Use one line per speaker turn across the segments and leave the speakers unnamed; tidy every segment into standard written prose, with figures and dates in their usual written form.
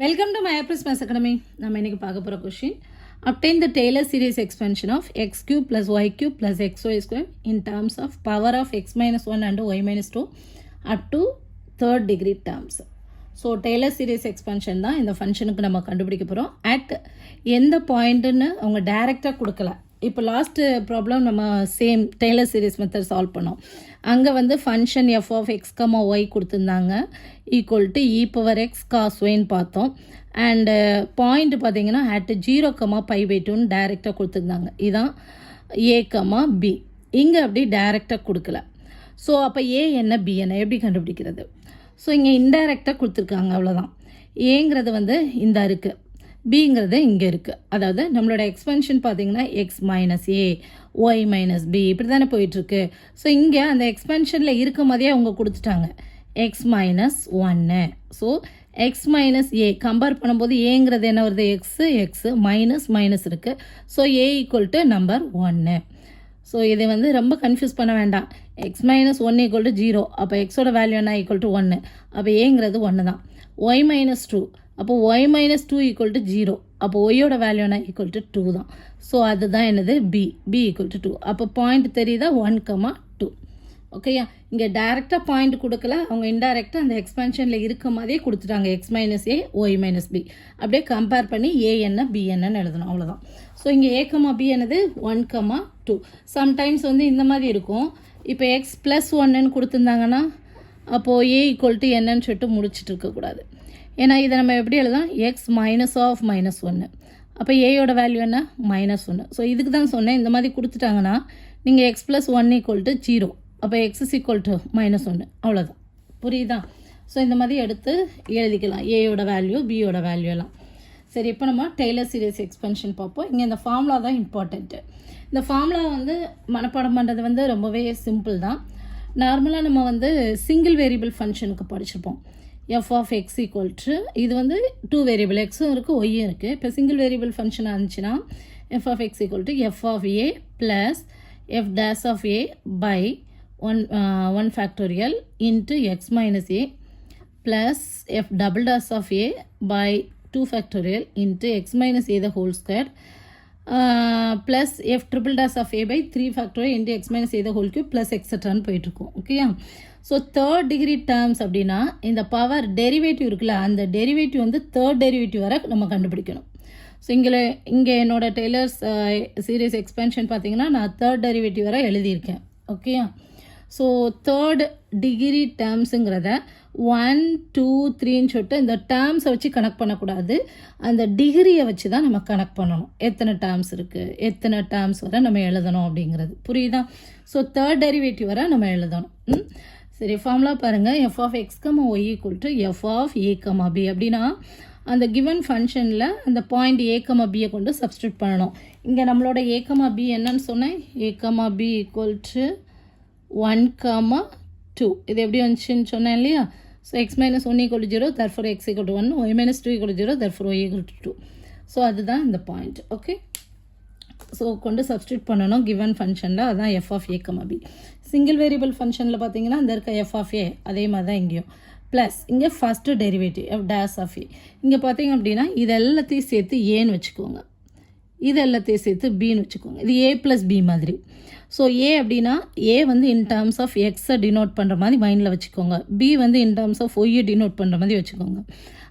Welcome to MyApples Maths Academy. நம்ம இன்னைக்கு பார்க்க போற question. Obtain the Taylor series expansion of x cube plus y cube plus xy square in terms of power of x minus 1 and y minus 2 up to third degree terms. So Taylor series expansion தான் இந்த ஃபங்க்ஷனுக்கு நம்ம கண்டுபிடிக்க போகிறோம். At எந்த பாயிண்ட்டுன்னு அவங்க டைரெக்டாக கொடுக்கல. இப்போ லாஸ்ட்டு ப்ராப்ளம் நம்ம same Taylor series method solve பண்ணோம். அங்கே வந்து function f of x comma y கொடுத்துருந்தாங்க equal to e power x cos ஒய்ன்னு பார்த்தோம். அண்டு பாயிண்ட் பார்த்தீங்கன்னா அட் 0,π/2 டைரெக்டாக கொடுத்துருந்தாங்க. இதுதான் ஏ கமா பி. இங்கே அப்படி டைரெக்டாக கொடுக்கல. ஸோ அப்போ ஏ என்ன பி என்ன எப்படி கண்டுபிடிக்கிறது? ஸோ இங்கே இன்டைரக்டாக கொடுத்துருக்காங்க, அவ்வளோதான். ஏங்கிறது வந்து இந்த இருக்குது, பிங்கிறது இங்கே இருக்குது. அதாவது நம்மளோட எக்ஸ்பென்ஷன் பார்த்தீங்கன்னா X minus a y minus B இப்படி தானே போயிட்டுருக்கு. ஸோ இங்கே அந்த எக்ஸ்பென்ஷனில் இருக்கும் போதே அவங்க கொடுத்துட்டாங்க x minus 1. So x minus a compare பண்ணும்போது ஏங்கிறது என்ன வருது? எக்ஸு மைனஸ் இருக்குது. So a equal to number 1. So இதை வந்து ரொம்ப கன்ஃபியூஸ் பண்ண வேண்டாம். X minus 1 equal to 0. அப்போ எக்ஸோட வேல்யூ என்ன? Equal to 1. அப்போ ஏங்கிறது 1 தான். Y minus 2. அப்போ ஒய் மைனஸ் 2 ஈக்குவல் டு 0. அப்போ ஒய்யோட வேல்யூ என்ன? ஈக்குவல் டு 2 தான். ஸோ அதுதான் என்னது? P equal to 2. அப்போ பாயிண்ட் தெரியுதா? 1,2. ஓகேயா? இங்கே டைரெக்டாக பாயிண்ட் கொடுக்கல, அவங்க இன்டைரக்டாக அந்த எக்ஸ்பென்ஷனில் இருக்க மாதிரியே கொடுத்துட்டாங்க. X minus a y minus B அப்படியே கம்பேர் பண்ணி ஏ என்ன பி என்னன்னு எழுதணும், அவ்வளோதான். ஸோ இங்கே ஏ கமா பி என்னது? 1,2. சம்டைம்ஸ் வந்து இந்த மாதிரி இருக்கும். இப்போ எக்ஸ் ப்ளஸ் 1ன்னு கொடுத்துருந்தாங்கன்னா அப்போது ஏ ஈக்குவல் டு என்னன்னு சொல்லிட்டு முடிச்சுட்டு இருக்கக்கூடாது. ஏன்னா இதை நம்ம எப்படி எழுதலாம்? X minus of minus 1. அப்போ ஏயோட வேல்யூ என்ன? -1. ஸோ இதுக்கு தான் சொன்னேன், இந்த மாதிரி கொடுத்துட்டாங்கன்னா நீங்கள் எக்ஸ் ப்ளஸ் 1 ஈக்குவல் டு 0. அப்போ எக்ஸ் இஸ் ஈக்குவல் டு -1, அவ்வளோதான். புரியுதா? ஸோ இந்த மாதிரி எடுத்து எழுதிக்கலாம் ஏயோட வேல்யூ பியோட வேல்யூ எல்லாம். சரி, இப்போ நம்ம டெய்லர் சீரீஸ் எக்ஸ்பென்ஷன் பார்ப்போம். இங்கே இந்த ஃபார்முலா தான் இம்பார்ட்டண்ட்டு. இந்த ஃபார்முலா வந்து மனப்பாடம் பண்ணுறது வந்து ரொம்பவே சிம்பிள் தான். நார்மலாக நம்ம வந்து சிங்கிள் வேரியபிள் ஃபங்க்ஷனுக்கு படிச்சிருப்போம். F of x equal to, இது வந்து 2 வேரியபிள் எக்ஸும் இருக்குது ஒய்யும் இருக்குது. இப்போ சிங்கிள் வேரியபிள் ஃபங்க்ஷனாக இருந்துச்சுன்னா f of x equal to f of a plus f dash of a by 1 factorial into x minus a plus f double dash of a by 2 factorial into x minus a the whole square plus f triple dash of a by 3 factorial into x minus a the whole cube plus etc. போயிட்டுருக்கும். ஓகேயா? So third degree terms அப்படின்னா இந்த power derivative இருக்குல்ல, அந்த derivative வந்து third derivative வரை நம்ம கண்டுபிடிக்கணும். ஸோ இங்கே என்னோட டெய்லர்ஸ் சீரீஸ் எக்ஸ்பென்ஷன் பார்த்தீங்கன்னா நான் தேர்ட் டெரிவேட்டிவ் வரை எழுதியிருக்கேன். ஓகேயா? ஸோ தேர்ட் டிகிரி டேர்ம்ஸுங்கிறத 1 2 3ன்னு சொல்லிட்டு இந்த டேர்ம்ஸை வச்சு கனெக்ட் பண்ணக்கூடாது, அந்த டிகிரியை வச்சு தான் நம்ம கனெக்ட் பண்ணணும். எத்தனை டேர்ம்ஸ் இருக்குது, எத்தனை டேர்ம்ஸ் வரை நம்ம எழுதணும் அப்படிங்கிறது புரியுதா? ஸோ தேர்ட் டெரிவேட்டிவ் வரை நம்ம எழுதணும். சரி, ஃபார்முலா பாருங்கள். F of x comma y equal to f of a comma b அப்படின்னா அந்த கிவன் ஃபங்க்ஷனில் அந்த பாயிண்ட் ஏ கமா பியை கொண்டு சப்ஸ்டியூட் பண்ணணும். இங்கே நம்மளோட ஏ கமா பி என்னன்னு சொன்னேன்? A comma b equal to 1,2. இது எப்படி வந்துச்சுன்னு சொன்னேன் இல்லையா? So x minus 1 equal to 0, therefore x equal to 1, y minus 2 equal to 0, therefore y equal to 2. So அதுதான் இந்த பாயிண்ட். ஓகே, ஸோ கொண்டு சப்ஸ்டியூட் பண்ணணும் கிவன் ஃபங்க்ஷனில். அதுதான் f of a comma b. Single variable ஃபங்க்ஷனில் பார்த்தீங்கன்னா இந்த இருக்க எஃப் ஆஃப் ஏ அதே மாதிரி தான் இங்கேயும். ப்ளஸ் இங்கே first derivative f dash of a. இங்கே பார்த்தீங்க அப்படின்னா இது எல்லாத்தையும் சேர்த்து ஏன்னு வச்சுக்கோங்க, இது எல்லாத்தையும் சேர்த்து பின்னு வச்சுக்கோங்க. இது ஏ ப்ளஸ் பி மாதிரி. ஸோ ஏ அப்படின்னா ஏ வந்து இன் டேர்ம்ஸ் ஆஃப் எக்ஸை டினோட் பண்ணுற மாதிரி மைண்டில் வச்சுக்கோங்க, பி வந்து இன் டேர்ம்ஸ் ஆஃப் ஒய்யை டினோட் பண்ணுற மாதிரி வச்சுக்கோங்க.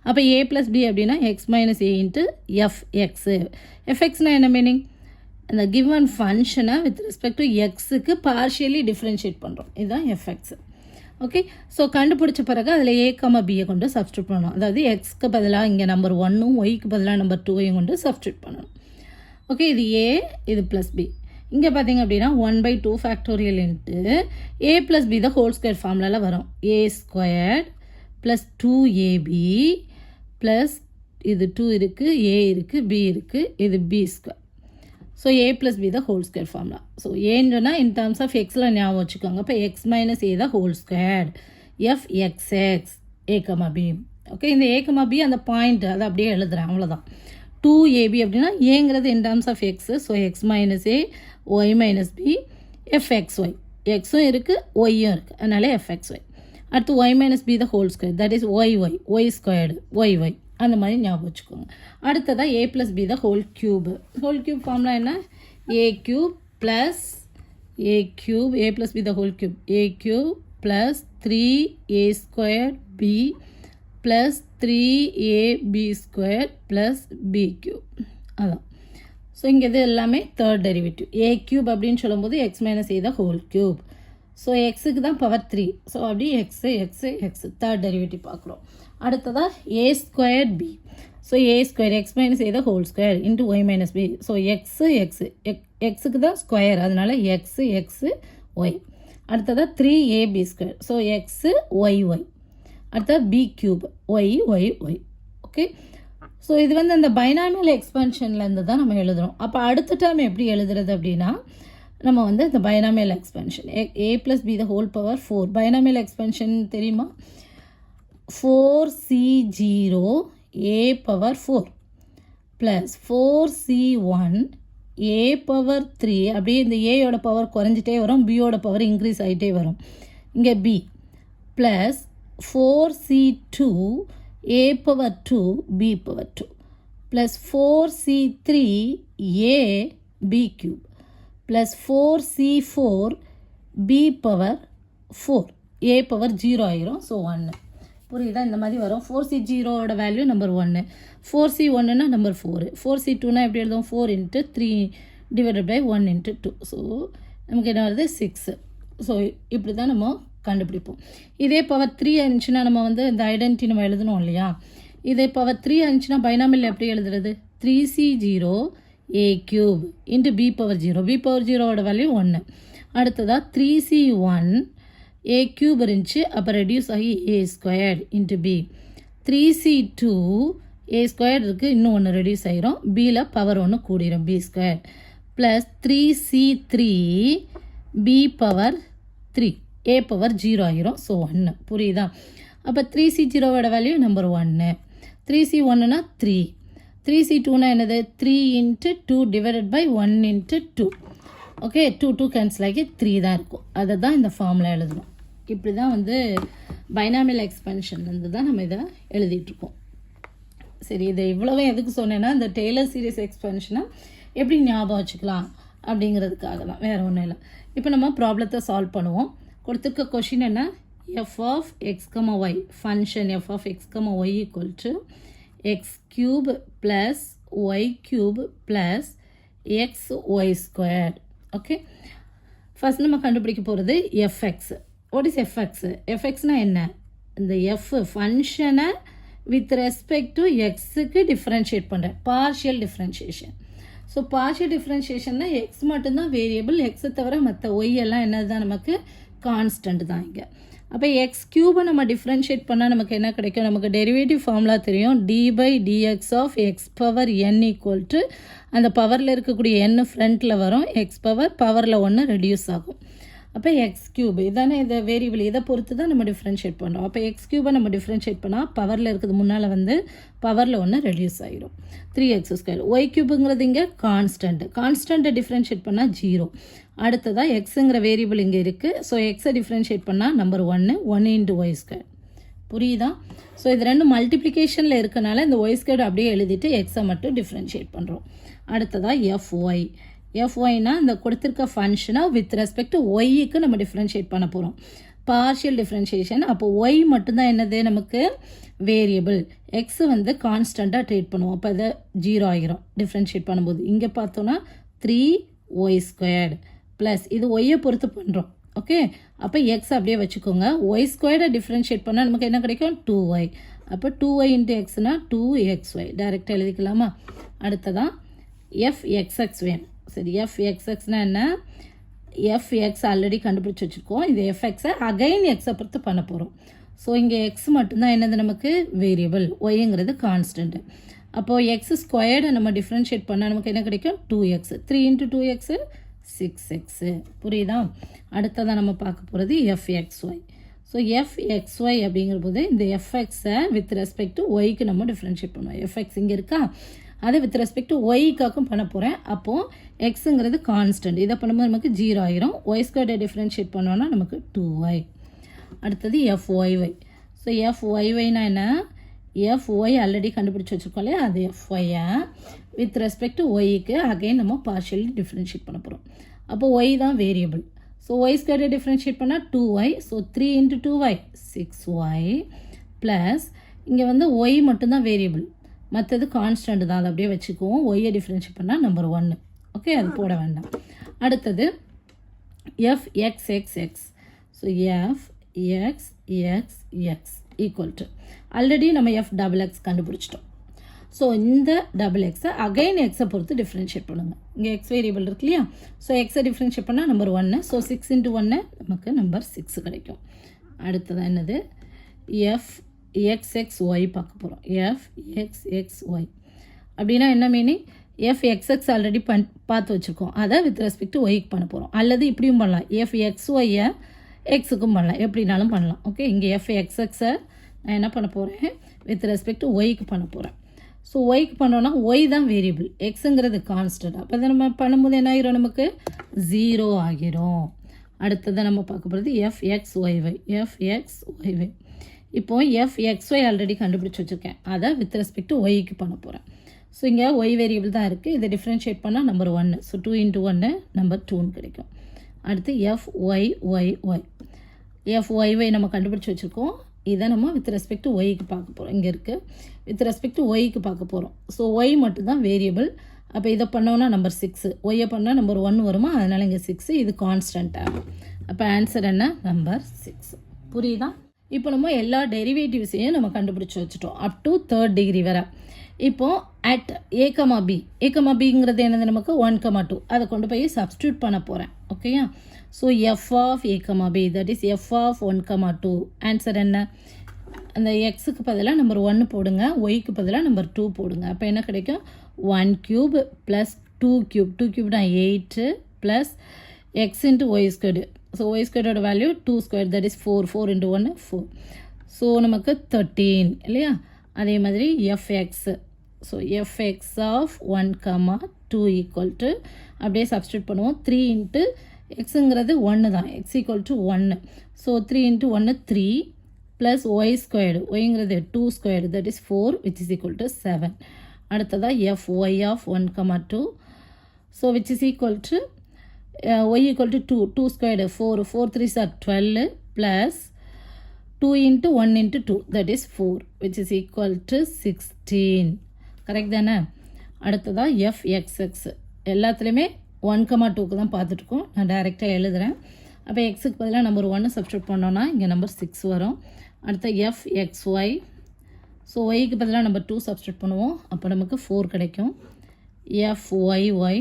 அப்போ ஏ ப்ளஸ் பி அப்படின்னா X minus A into f x. எஃப்எக்ஸ்னால் என்ன மீனிங்? அந்த கிவன் ஃபங்க்ஷனை வித் ரெஸ்பெக்ட் டு எக்ஸுக்கு பார்ஷியலி டிஃப்ரென்ஷியேட் பண்ணுறோம், இதுதான் எஃப்எக்ஸு. ஓகே, ஸோ கண்டுபிடிச்ச பிறகு அதில் ஏ கமா பியை கொண்டு சப்ஸ்டியூட் பண்ணணும். அதாவது எக்ஸ்க்கு பதிலாக இங்கே நம்பர் 1ம் ஒய்க்கு பதிலாக நம்பர் 2ஐயும் கொண்டு சப்ஸ்டியூட் பண்ணணும். ஓகே, இது ஏ, இது ப்ளஸ் பி. இங்கே பார்த்தீங்க அப்படின்னா 1/2 factorial into a plus b the whole square ஃபார்முலாவில் வரும். ஏ ஸ்கொயர்ட் ப்ளஸ் 2ab ப்ளஸ் இது 2 இருக்குது, ஏ இருக்குது, பி இருக்குது, இது b square. So a plus b the whole square formula. So ஏன்னு சொன்னால் இன் டேர்ம்ஸ் ஆஃப் எக்ஸில் ஞாபகம் வச்சுக்கோங்க. இப்போ x minus a the whole square f x x a comma b. Okay, இந்த ஏ கமா பி அந்த பாயிண்ட் அதை அப்படியே எழுதுகிறேன், அவ்வளோதான். 2ab அப்படின்னா ஏங்கிறது in terms of x. So x minus a y minus b f x y. எக்ஸும் இருக்குது ஒய்யும் இருக்குது, அதனால எஃப்எக்ஸ்ஒய். அடுத்து y minus B the whole square, that is y squared y. அந்த மாதிரி ஞாபகம் வச்சுக்கோங்க. அடுத்ததாக a + b the whole cube. Whole cube formula என்ன? a cube plus a cube a + b the whole cube a cube plus 3a² b plus 3ab² plus b cube. அதான். So இங்கே இது எல்லாமே தேர்ட் டெரிவேட்டிவ். a க்யூப் அப்படின்னு சொல்லும்போது x - a the whole cube. So எக்ஸுக்கு தான் power 3. So அப்படி x third derivative பார்க்குறோம். அடுத்ததாக a² b. So a² x - a the whole square into y - b. So எக்ஸுக்கு தான் ஸ்கொயர், அதனால எக்ஸு ஒய். அடுத்ததாக 3ab². So x y. அடுத்தது b cube y. Okay. So இது வந்து அந்த பைனாமியல் எக்ஸ்பென்ஷன்லேருந்து தான் நம்ம எழுதுகிறோம். அப்போ அடுத்த டேர்ம் எப்படி எழுதுறது அப்படின்னா, நம்ம வந்து இந்த binomial expansion a + b the whole power 4. Binomial expansion தெரியுமா? 4c0 a power 4 plus 4c1 a power 3. அப்படியே இந்த ஏயோட பவர் குறைஞ்சிட்டே வரும், பியோட பவர் இன்க்ரீஸ் ஆகிட்டே வரும். இங்கே b plus 4c2 a power 2 b power 2 plus 4c3 a b cube plus 4c4 b power 4 a power 0 ஆயிரும். ஸோ 1. புரியுதா? இந்த மாதிரி வரும். 4c0ஓட வேல்யூ நம்பர் 1, 4c1னா நம்பர் 4, 4c2னா எப்படி எழுதும்? 4 × 3 டிவைடட் பை 1 × 2. ஸோ நமக்கு என்ன வருது? 6. ஸோ இப்படி தான் நம்ம கண்டுபிடிப்போம். இதே பவர் 3 இருந்துச்சுன்னா நம்ம வந்து இந்த ஐடென்டிட்டி நம்ம எழுதணும் இல்லையா? இதே பவர் 3 இருந்துச்சுன்னா பைனாமியல் எப்படி எழுதுறது? 3c0 a cube into b power 0. b power 0ஓட வேல்யூ 1. அடுத்ததாக 3c1 a க்யூப் இருந்துச்சு, அப்போ ரெடியூஸ் ஆகி a² into b. 3c2 a² இருக்குது, இன்னும் ஒன்று ரெடியூஸ் ஆகிரும், பியில் power 1 கூடிரும் b² plus 3c3 b power 3 a power 0 ஆகிரும். ஸோ 1. புரியுதா? அப்போ 3c0ஓட வேல்யூ நம்பர் 1. 3c1னா 3, 3c2னா என்னது? 3 × 2 டிவைடட் பை 1 × 2. ஓகே, 2 கேன்சல் ஆகி 3 தான் இருக்கும். அதை தான் இந்த ஃபார்முலா எழுதணும். இப்படி தான் வந்து பைனாமியல் எக்ஸ்பென்ஷன்லேருந்து தான் நம்ம இதை எழுதிட்டுருக்கோம். சரி, இதை இவ்வளவு எதுக்கு சொன்னேன்னா, இந்த டெய்லர் சீரிஸ் எக்ஸ்பென்ஷனை எப்படி ஞாபகம் வச்சுக்கலாம் அப்படிங்கிறதுக்காக தான், வேறு ஒன்றும் இல்லை. இப்போ நம்ம ப்ராப்ளத்தை சால்வ் பண்ணுவோம். கொடுத்துருக்க கொஷின் என்ன? f of x, y function f of x, y equal to x³ plus y³ plus xy². Okay, first நம்ம கண்டுபிடிக்க போகிறது fx. What is fx? fxனா என்ன? இந்த f ஃபங்க்ஷனை வித் ரெஸ்பெக்ட் டு எக்ஸுக்கு டிஃப்ரென்ஷியேட் பண்ணுறேன், பார்ஷியல் டிஃப்ரென்ஷியேஷன். ஸோ பார்ஷியல் டிஃப்ரென்ஷியேஷன்னா எக்ஸ் மட்டும்தான் வேரியபிள், எக்ஸை தவிர மற்ற ஒய் எல்லாம் என்னது தான்? நமக்கு கான்ஸ்டன்ட் தான் இங்கே. அப்போ x³ நம்ம டிஃப்ரென்ஷியேட் பண்ணால் நமக்கு என்ன கிடைக்கும்? நமக்கு டெரிவேட்டிவ் ஃபார்முலா தெரியும், d/dx of x power n equal to அந்த பவரில் இருக்கக்கூடிய n ஃப்ரண்ட்டில் வரும், x பவரில் 1 ரெடியூஸ் ஆகும். அப்போ x³ இதானே இந்த வேரியபிள், இதை பொறுத்து தான் நம்ம டிஃப்ரென்ஷியேட் பண்ணுறோம். அப்போ x³ நம்ம டிஃப்ரென்ஷியேட் பண்ணால் பவரில் இருக்கிறது முன்னால் வந்து பவரில் 1 ரெடியூஸ் ஆகிடும், 3x². y³ இங்கே கான்ஸ்டண்ட்டை டிஃப்ரென்ஷியேட் பண்ணால் 0. அடுத்ததாக எக்ஸுங்கிற வேரியபிள் இங்கே இருக்குது. ஸோ எக்ஸை டிஃப்ரென்ஷியேட் பண்ணால் நம்பர் 1 × y². புரியுதா? ஸோ இது ரெண்டும் மல்டிப்ளிகேஷனில் இருக்கனால இந்த y² அப்படியே எழுதிட்டு எக்ஸை மட்டும் டிஃப்ரென்ஷியேட் பண்ணுறோம். அடுத்ததாக fyனா இந்த கொடுத்துருக்க ஃபங்க்ஷனை வித் ரெஸ்பெக்ட் டு ஒய்க்கு நம்ம டிஃப்ரென்ஷியேட் பண்ண போகிறோம், பார்ஷியல் டிஃப்ரென்ஷியேஷன். அப்போ ஒய் மட்டும்தான் என்னது? நமக்கு வேரியபிள். எக்ஸ் வந்து கான்ஸ்டண்ட்டாக ட்ரீட் பண்ணுவோம், அப்போ அதை 0 ஆகிரும் டிஃப்ரென்ஷியேட் பண்ணும்போது. இங்கே பார்த்தோன்னா 3y² ப்ளஸ் இது ஒய்யை பொறுத்து பண்ணுறோம். ஓகே, அப்போ எக்ஸ் அப்படியே வச்சுக்கோங்க. y² டிஃப்ரென்ஷியேட் பண்ணால் நமக்கு என்ன கிடைக்கும்? 2y. அப்போ 2y × xனா 2xy டைரெக்டாக எழுதிக்கலாமா? அடுத்ததான் fxx வேணும். சரி, fxxனா என்ன? fx ஆல்ரெடி கண்டுபிடிச்சி வச்சுருக்கோம். இது fxஐ அகைன் எக்ஸை பொறுத்து பண்ண போகிறோம். ஸோ இங்கே எக்ஸ் மட்டும்தான் என்னது நமக்கு வேரியபிள், ஒய்ங்கிறது கான்ஸ்டன்ட். அப்போது x² நம்ம டிஃப்ரென்ஷியேட் பண்ணால் நமக்கு என்ன கிடைக்கும்? 2x. 3 × 2x 6x. புரியுதா? அடுத்ததான் நம்ம பார்க்க போகிறது fxy. ஸோ fxy அப்படிங்கிற போது இந்த fxஐ வித் ரெஸ்பெக்ட் டு ஒய்க்கு நம்ம டிஃப்ரென்ஷியேட் பண்ணுவோம். fx இங்கே இருக்கா, அதை வித் ரெஸ்பெக்ட் டு ஒய்க்காக்கும் பண்ண போகிறேன். அப்போது எக்ஸுங்கிறது கான்ஸ்டன்ட், இதை பண்ணும்போது நமக்கு 0 ஆகிரும். y² டிஃப்ரென்ஷியேட் பண்ணோன்னா நமக்கு 2y. அடுத்தது fyy. ஸோ fyyனா என்ன? fy ஆல்ரெடி கண்டுபிடிச்சி வச்சுருக்கோம் இல்லையா, அது fyயை வித் ரெஸ்பெக்ட் டு ஒய்க்கு அகைன் நம்ம பார்ஷியலி டிஃப்ரென்ஷியேட் பண்ண போகிறோம். அப்போ ஒய் தான் வேரியபிள். ஸோ ஒய் ஸ்கொயரை டிஃப்ரென்ஷியேட் பண்ணால் 2y. So 3 × 2y 6y plus இங்கே வந்து ஒய் மட்டும்தான் வேரியபிள், மற்றது கான்ஸ்டன்ட் தான், அதை அப்படியே வச்சுக்குவோம். ஒய்யை டிஃப்ரென்ஷியேட் பண்ணால் நம்பர் 1. ஓகே, அது போட வேண்டாம். அடுத்தது fxxx. So fxxx equal to already நம்ம f x கண்டுபிடிச்சிட்டோம். ஸோ இந்த டபுள் எக்ஸை அகைன் எக்ஸை பொறுத்து டிஃப்ரென்ஷியேட் பண்ணுங்கள். இங்கே எக்ஸ் வேரியபிள் இருக்கு இல்லையா, ஸோ எக்ஸை டிஃப்ரென்ஷியேட் பண்ணால் நம்பர் 1. ஸோ 6 × 1 நமக்கு நம்பர் 6 கிடைக்கும். அடுத்ததான் என்னது, fxxy பார்க்க போகிறோம். fxxy அப்படின்னா என்ன மீனிங், fxx ஆல்ரெடி பார்த்து வச்சுருக்கோம், அதை வித் ரெஸ்பெக்ட் டு ஒய்க்கு பண்ண போகிறோம். அல்லது இப்படியும் பண்ணலாம், fxyயை எக்ஸுக்கும் பண்ணலாம், எப்படினாலும் பண்ணலாம். ஓகே, இங்கே fxxை நான் என்ன பண்ண போகிறேன், வித் ரெஸ்பெக்ட் டு ஒய்க்கு பண்ண போகிறேன். ஸோ ஒய்க்கு பண்ணோன்னா ஒய் தான் வேரியபிள், எக்ஸுங்கிறது கான்ஸ்டன்ட். அப்போ தான் நம்ம பண்ணும்போது என்ன ஆகிரும், நமக்கு 0 ஆகிரும். அடுத்ததை நம்ம பார்க்க போகிறது fxyy. இப்போ fxy ஆல்ரெடி கண்டுபிடிச்சி வச்சுருக்கேன், அதை வித் ரெஸ்பெக்ட் டு ஒய்க்கு பண்ண போகிறேன். ஸோ இங்கே ஒய் வேரியபிள் தான் இருக்குது, இதை டிஃப்ரென்ஷியேட் பண்ணால் நம்பர் 1. ஸோ 2 × 1 நம்பர் 2 கிடைக்கும். அடுத்து fyy நம்ம கண்டுபிடிச்சி வச்சுருக்கோம், இதை நம்ம வித் ரெஸ்பெக்ட் டு ஒய்க்கு பார்க்க போகிறோம். இங்கே இருக்குது, வித் ரெஸ்பெக்ட் டு ஒய்க்கு பார்க்க போகிறோம். ஸோ ஒய் மட்டும்தான் வேரியபிள். அப்போ இதை பண்ணோன்னா நம்பர் 6, ஒய்யை பண்ணால் நம்பர் 1 வருமா, அதனால் இங்கே 6, இது கான்ஸ்டன்ட் ஆகும். அப்போ ஆன்சர் என்ன, நம்பர் 6. புரியுதா? இப்போ நம்ம எல்லா டெரிவேட்டிவ்ஸையும் நம்ம கண்டுபிடிச்சி வச்சுட்டோம் அப் டு 3rd டிகிரி வரை. இப்போது அட் a, bங்கிறது என்னது, நமக்கு 1, 2, அதை கொண்டு போய் சப்ஸ்டியூட் பண்ண போகிறேன். ஓகேயா? So f of a, b, that is f of 1, 2. Answer என்ன, அந்த எக்ஸுக்கு பதிலாக நம்பர் 1 போடுங்க, ஒய்க்கு பதிலாக நம்பர் 2 போடுங்க. அப்போ என்ன கிடைக்கும், 1³ + 2³ 2³ 8 plus x × y². So y² value 2², that is 4 4 × 1 4. So நமக்கு 13 இல்லையா? அதே மாதிரி fx. So fx of 1, 2 equal to அப்படியே சப்ஸ்டியூட் பண்ணுவோம். 3 × எக்ஸுங்கிறது 1 தான், x = 1. So 3 × 1 3 plus y², ஒய்ங்கிறது 2², that is 4, which is equal to 7. அடுத்ததாக fy of 1, 2. So which is equal to y = 2, 2², 4 4 3s are 12 plus 2 × 1 × 2, that is 4, which is equal to 16. Correct தானே? அடுத்ததாக fxx. எல்லாத்துலேயுமே 1, 2க்கு தான் பார்த்துட்ருக்கோம், நான் டைரெக்டாக எழுதுகிறேன். அப்போ எக்ஸுக்கு பதிலாக நம்பர் 1 சப்ஸ்டியூட் பண்ணோன்னா இங்கே நம்பர் 6 வரும். அடுத்த fxy. ஸோ ஒய்க்கு பதிலாக நம்பர் 2 சப்ஸ்டியூட் பண்ணுவோம், அப்போ நமக்கு 4 கிடைக்கும். fyy.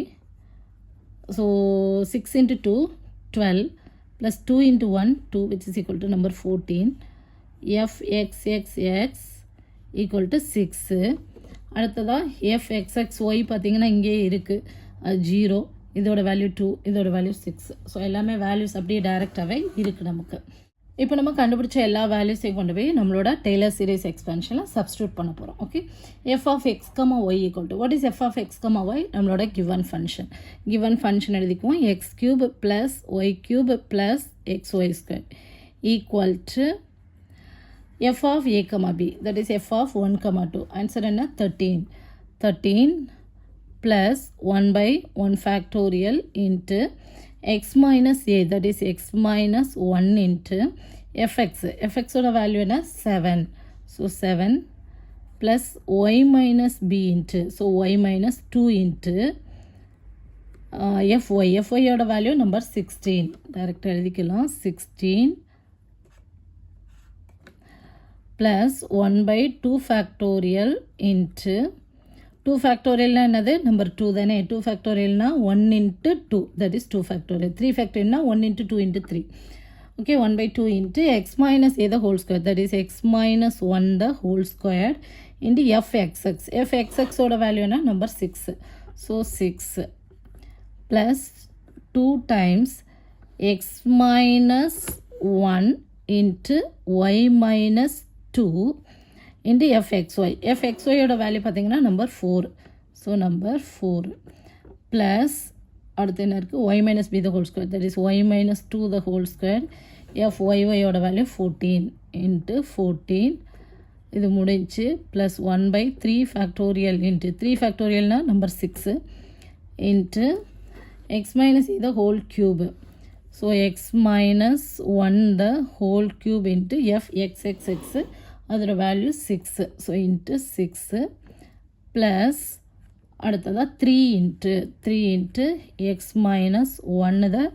So 6 × 2 12 plus 2 × 1 2, which is equal to number 14. fxxx equal to 6. அடுத்ததாக fxxy பார்த்தீங்கன்னா இங்கே இருக்குது, அது 0, இதோட வேல்யூ 2, இதோட வேல்யூ 6. ஸோ எல்லாமே வேல்யூஸ் அப்படியே டைரெக்டாகவே இருக்குது நமக்கு. இப்போ நம்ம கண்டுபிடிச்ச எல்லா வேல்யூஸையும் கொண்டு போய் நம்மளோட டெய்லர் சீரிஸ் எக்ஸ்பென்ஷனில் சப்ஸ்டியூட் பண்ண போகிறோம். Okay, f of x, y equal to, what is f of x, y? நம்மளோட கிவன் ஃபங்க்ஷன் எழுதிக்குவோம். x³ plus y³ plus xy² equal to f of a, b, that is f of 1, 2. Answer என்ன, 13 plus 1/1 factorial into x minus a, that is x minus 1 into fx. fx ஓட value என்ன, 7. So 7 plus y minus b into, so y minus 2 into fy. fy ஓட value number 16. டைரெக்டாக எழுதிக்கலாம், 16 plus 1/2 factorial into 2 factorial என்னது, number 2 தானே. 2 factorialனா 1 × 2, that is 2 factorial. 3 factorialனா 1 × 2 × 3. Okay, 1/2 into x minus a the whole square, that is x minus 1 the whole square into fxx. fxx ஓட வேல்யூனா number 6. So 6 plus 2 times x minus 1 into y minus 2 into fxy. fxy ஓட value பார்த்தீங்கன்னா number 4. So number 4 plus அடுத்து என்ன இருக்குது, y minus b the whole square, that is y minus 2 the whole square. fyy ஓட value 14 into 14 இது முடிஞ்சு plus 1/3 factorial into 3 ஃபேக்டோரியல்னால் number 6 into x minus e the whole cube. So x minus 1 the whole cube into f x x x அதோட value 6. So into 6 plus அடுத்ததாக 3 into x minus 1 the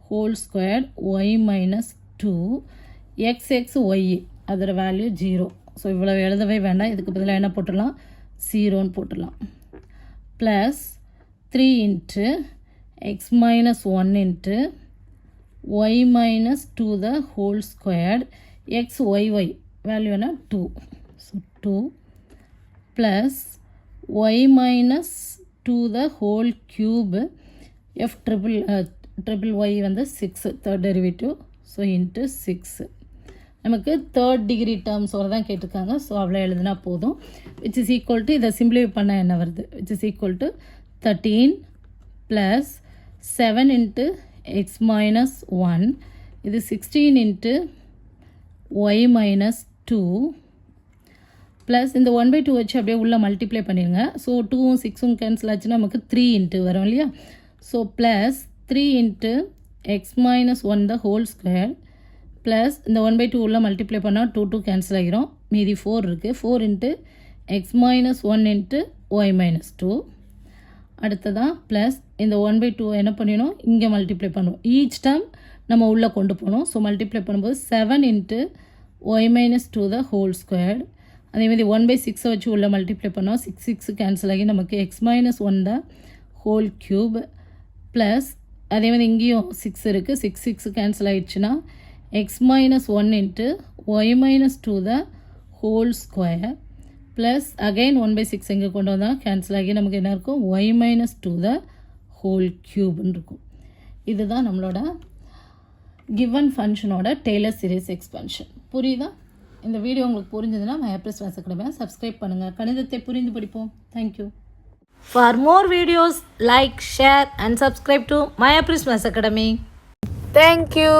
whole squared y minus 2 x x y அதோட value 0. So இவ்வளோ எழுதவே வேண்டாம், இதுக்கு பதிலாக என்ன போட்டுடலாம், 0ன்னு போட்டுடலாம். Plus 3 into x minus 1 into y minus 2 the whole squared x y y value என்ன 2. So 2 plus y minus 2 the whole cube f triple y வந்து 6 தேர்ட் டெரிவேட்டிவ். ஸோ இன்ட்டு 6 நமக்கு தேர்ட் டிகிரி டேர்ம்ஸோடு தான் கேட்டிருக்காங்க. ஸோ அவ்வளோ எழுதுனா போதும். Which is equal to இதை simplify பண்ண என்ன வருது, which is equal to 13 plus 7 into x minus 1 இது 16 into y minus 2 ப்ளஸ் இந்த 1/2 வச்சு அப்படியே உள்ளே மல்டிப்ளை பண்ணிடுங்க. ஸோ 2ம் 6ம் கேன்சல் ஆச்சுன்னா நமக்கு 3 into வரும் இல்லையா. So plus 3 into x minus 1 the whole square plus இந்த 1/2 உள்ள மல்டிப்ளை பண்ணால் 2 கேன்சல் ஆகிரும், மீதி 4 இருக்குது. 4 into x minus 1 into y minus 2 அடுத்ததான் ப்ளஸ் இந்த 1/2 என்ன பண்ணிடணும், இங்கே மல்டிப்ளை பண்ணுவோம். ஈச் டேர்ம் நம்ம உள்ளே கொண்டு போகணும். ஸோ மல்டிப்ளை பண்ணும்போது 7 into y minus 2 the whole squared அதேமாதிரி 1/6 வச்சு உள்ளே மல்டிப்ளை பண்ணோம். 6 கேன்சல் ஆகி நமக்கு x minus 1 the whole cube plus அதேமாதிரி இங்கேயும் 6 இருக்குது. 6 கேன்சல் ஆகிடுச்சுன்னா x minus 1 into y minus 2 the whole square plus again 1/6 எங்கே கொண்டு வந்தால் கேன்சல் ஆகி நமக்கு என்ன இருக்கும், y minus 2 the whole cubeன்னு இருக்கும். இதுதான் நம்மளோட given ஃபங்க்ஷனோட டெய்லர் சீரிஸ் எக்ஸ்பென்ஷன். புரியுதா? இந்த வீடியோ உங்களுக்கு புரிஞ்சதுன்னா MyApris Maths Academy சப்ஸ்கிரைப் பண்ணுங்கள். கணிதத்தை புரிந்து படிப்போம். Thank you.
For more videos, like, share and subscribe to MyApris Maths Academy. Thank you.